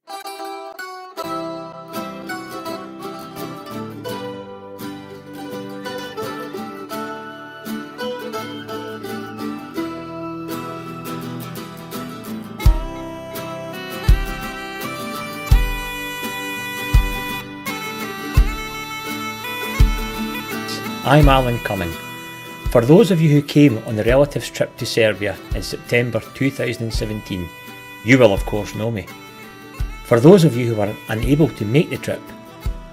I'm Alan Cumming. For those of you who came on the relatives trip to Serbia in September 2017, you will of course know me. For those of you who were unable to make the trip,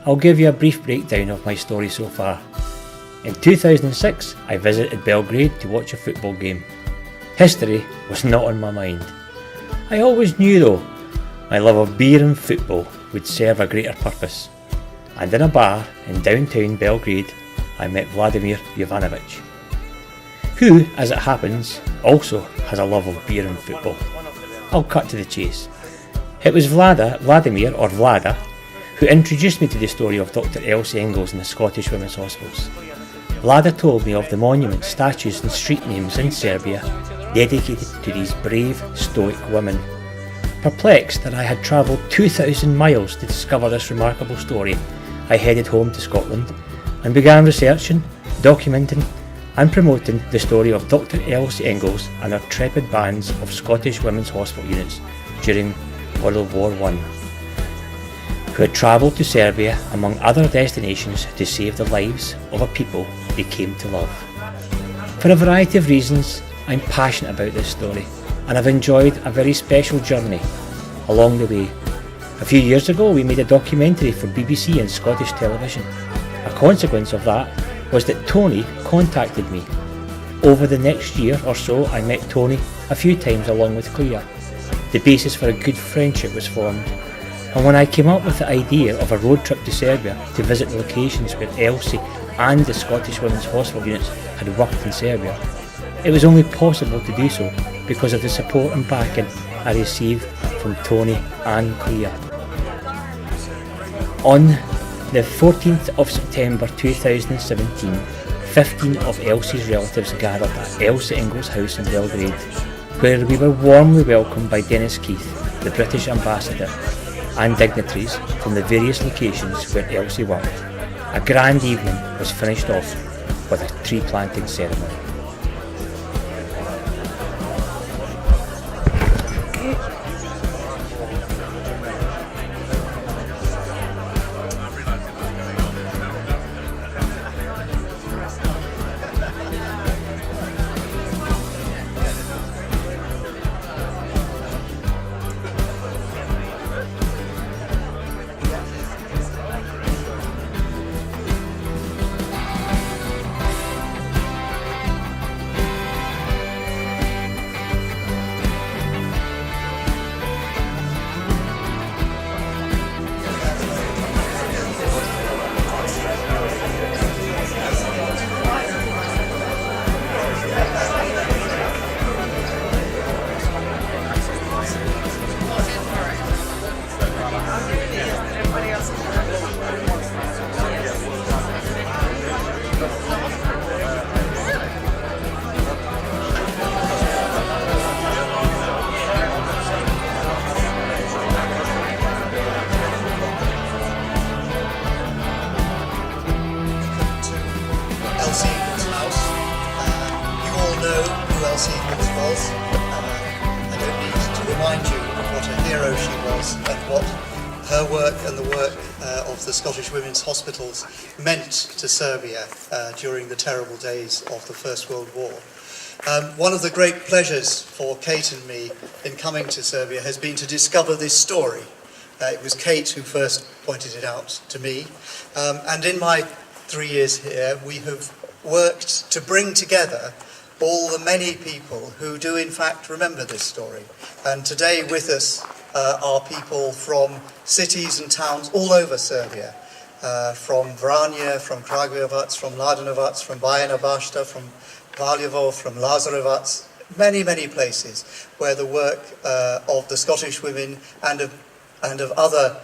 I'll give you a brief breakdown of my story so far. In 2006, I visited Belgrade to watch a football game. History was not on my mind. I always knew though, my love of beer and football would serve a greater purpose. And in a bar in downtown Belgrade, I met Vladimir Jovanovic, who, as it happens, also has a love of beer and football. I'll cut to the chase. It was Vladimir, or Vlada, who introduced me to the story of Dr. Elsie Inglis in the Scottish Women's Hospitals. Vlada told me of the monuments, statues and street names in Serbia dedicated to these brave, stoic women. Perplexed that I had travelled 2,000 miles to discover this remarkable story, I headed home to Scotland and began researching, documenting and promoting the story of Dr. Elsie Inglis and her intrepid bands of Scottish Women's Hospital units during World War I, who had travelled to Serbia among other destinations to save the lives of a people they came to love. For a variety of reasons, I'm passionate about this story and I've enjoyed a very special journey along the way. A few years ago we made a documentary for BBC and Scottish television. A consequence of that was that Tony contacted me. Over the next year or so I met Tony a few times along with Clea. The basis for a good friendship was formed, and when I came up with the idea of a road trip to Serbia to visit the locations where Elsie and the Scottish Women's Hospital units had worked in Serbia, it was only possible to do so because of the support and backing I received from Tony and Clea. On the 14th of September 2017, 15 of Elsie's relatives gathered at Elsie Inglis House in Belgrade, where we were warmly welcomed by Dennis Keith, the British ambassador, and dignitaries from the various locations where Elsie worked. A grand evening was finished off with a tree planting ceremony. Elsie Inglis House. You all know who Elsie Inglis was. I don't need to remind you what a hero she was and what her work and the work of the Scottish Women's Hospitals meant to Serbia during the terrible days of the First World War. One of the great pleasures for Kate and me in coming to Serbia has been to discover this story. It was Kate who first pointed it out to me, and in my 3 years here we have worked to bring together all the many people who do in fact remember this story. And today with us are people from cities and towns all over Serbia, from Vranje, from Kragujevac, from Mladenovac, from Bajana Bašta, from Valjevo, from Lazarevac, many, many places where the work of the Scottish women and of other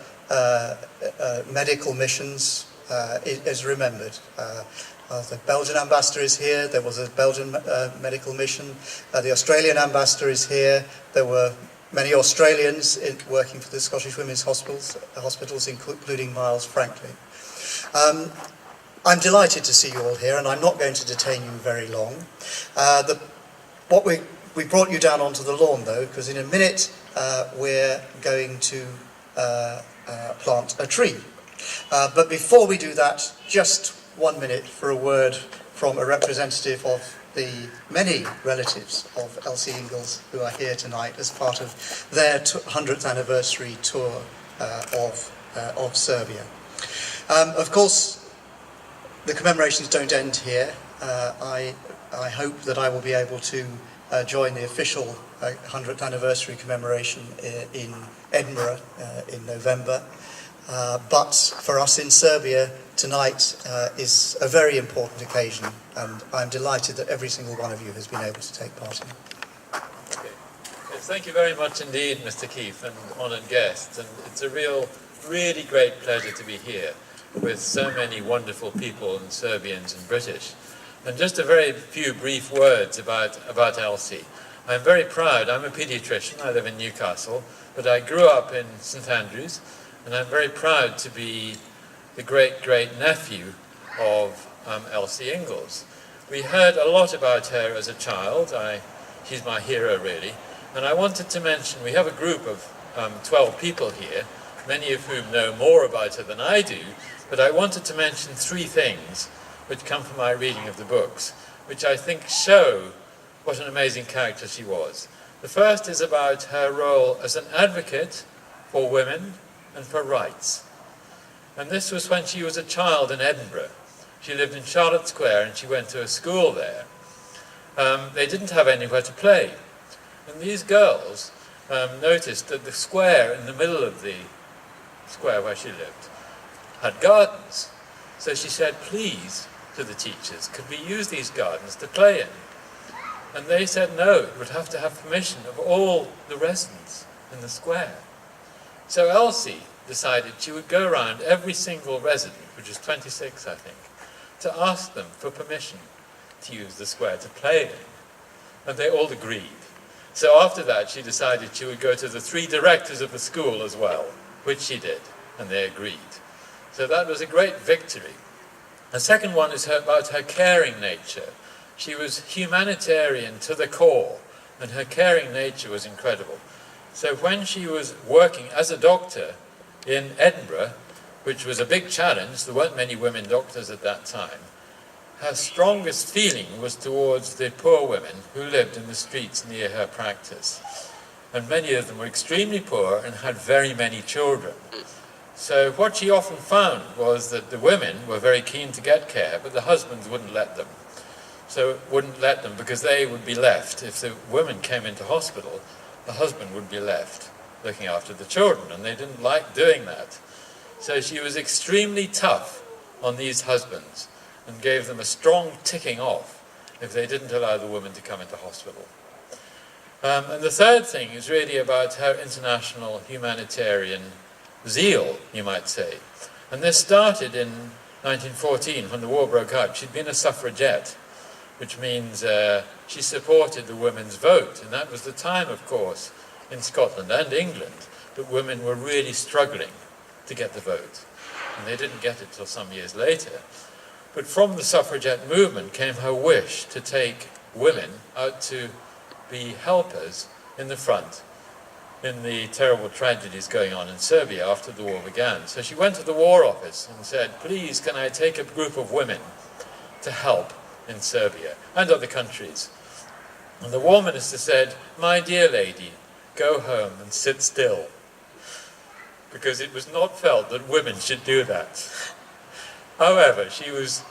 medical missions is remembered. The Belgian ambassador is here. There was a Belgian medical mission. The Australian ambassador is here. There were many Australians working for the Scottish Women's Hospitals, including Miles Franklin. I'm delighted to see you all here, and I'm not going to detain you very long. We brought you down onto the lawn, though, because in a minute we're going to plant a tree. But before we do that, just 1 minute for a word from a representative of the many relatives of Elsie Inglis who are here tonight as part of their 100th anniversary tour of Serbia. Of course, the commemorations don't end here. I hope that I will be able to join the official 100th anniversary commemoration in Edinburgh in November. But for us in Serbia, tonight is a very important occasion, and I'm delighted that every single one of you has been able to take part in it. Okay. Yes, thank you very much indeed, Mr. Keith, and honoured guests. And it's a really great pleasure to be here with so many wonderful people, and Serbians and British. And just a very few brief words about Elsie. I'm very proud. I'm a paediatrician. I live in Newcastle, but I grew up in St Andrews, and I'm very proud to be the great-great-nephew of Elsie Inglis. We heard a lot about her as a child. She's my hero, really. And I wanted to mention, we have a group of 12 people here, many of whom know more about her than I do, but I wanted to mention 3 things which come from my reading of the books, which I think show what an amazing character she was. The first is about her role as an advocate for women and for rights. And this was when she was a child in Edinburgh. She lived in Charlotte Square and she went to a school there. They didn't have anywhere to play. And these girls noticed that the square in the middle of the square where she lived had gardens. So she said, please, to the teachers, could we use these gardens to play in? And they said no, it would have to have permission of all the residents in the square. So Elsie decided she would go around every single resident, which is 26 I think, to ask them for permission to use the square to play in. And they all agreed. So after that she decided she would go to the 3 directors of the school as well, which she did, and they agreed. So that was a great victory. The second one is about her caring nature. She was humanitarian to the core, and her caring nature was incredible. So when she was working as a doctor in Edinburgh, which was a big challenge, there weren't many women doctors at that time, her strongest feeling was towards the poor women who lived in the streets near her practice. And many of them were extremely poor and had very many children. So what she often found was that the women were very keen to get care, but the husbands wouldn't let them. So wouldn't let them because they would be left. If the women came into hospital, the husband would be left looking after the children, and they didn't like doing that. So she was extremely tough on these husbands and gave them a strong ticking off if they didn't allow the woman to come into hospital. And the third thing is really about her international humanitarian zeal, you might say. And this started in 1914 when the war broke out. She'd been a suffragette, which means she supported the women's vote. And that was the time, of course, in Scotland and England, that women were really struggling to get the vote. And they didn't get it till some years later. But from the suffragette movement came her wish to take women out to be helpers in the front in the terrible tragedies going on in Serbia after the war began. So she went to the War Office and said, please, can I take a group of women to help in Serbia and other countries? And the War Minister said, my dear lady, go home and sit still, because it was not felt that women should do that. However, she was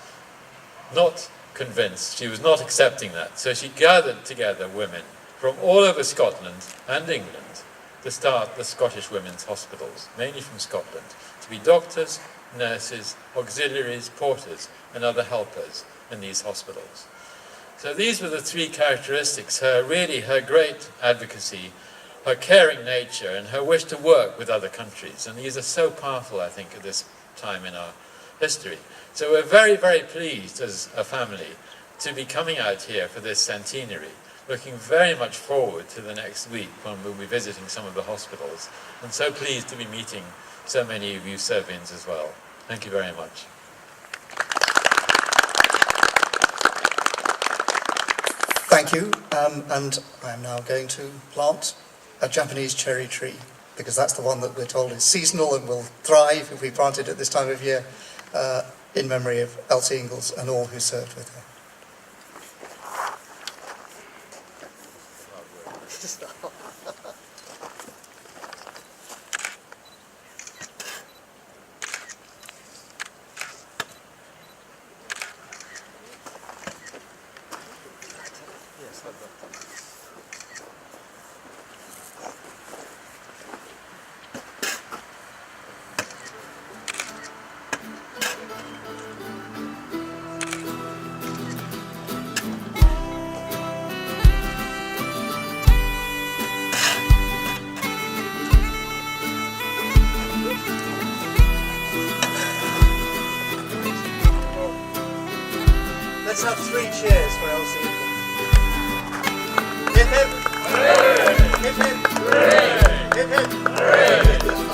not convinced, she was not accepting that, so she gathered together women from all over Scotland and England to start the Scottish Women's Hospitals, mainly from Scotland, to be doctors, nurses, auxiliaries, porters, and other helpers in these hospitals. So these were the 3 characteristics, her great advocacy, her caring nature, and her wish to work with other countries. And these are so powerful, I think, at this time in our history. So we're very, very pleased as a family to be coming out here for this centenary looking very much forward to the next week when we'll be visiting some of the hospitals, and so pleased to be meeting so many of you Serbians as well. Thank you very much. Thank you, and I'm now going to plant a Japanese cherry tree, because that's the one that we're told is seasonal and will thrive if we plant it at this time of year, in memory of Elsie Inglis and all who served with her. Let's have 3 cheers for Elsie Inglis. Hip hip! Hooray! Hip hip! Hooray! Hip hip! Hooray!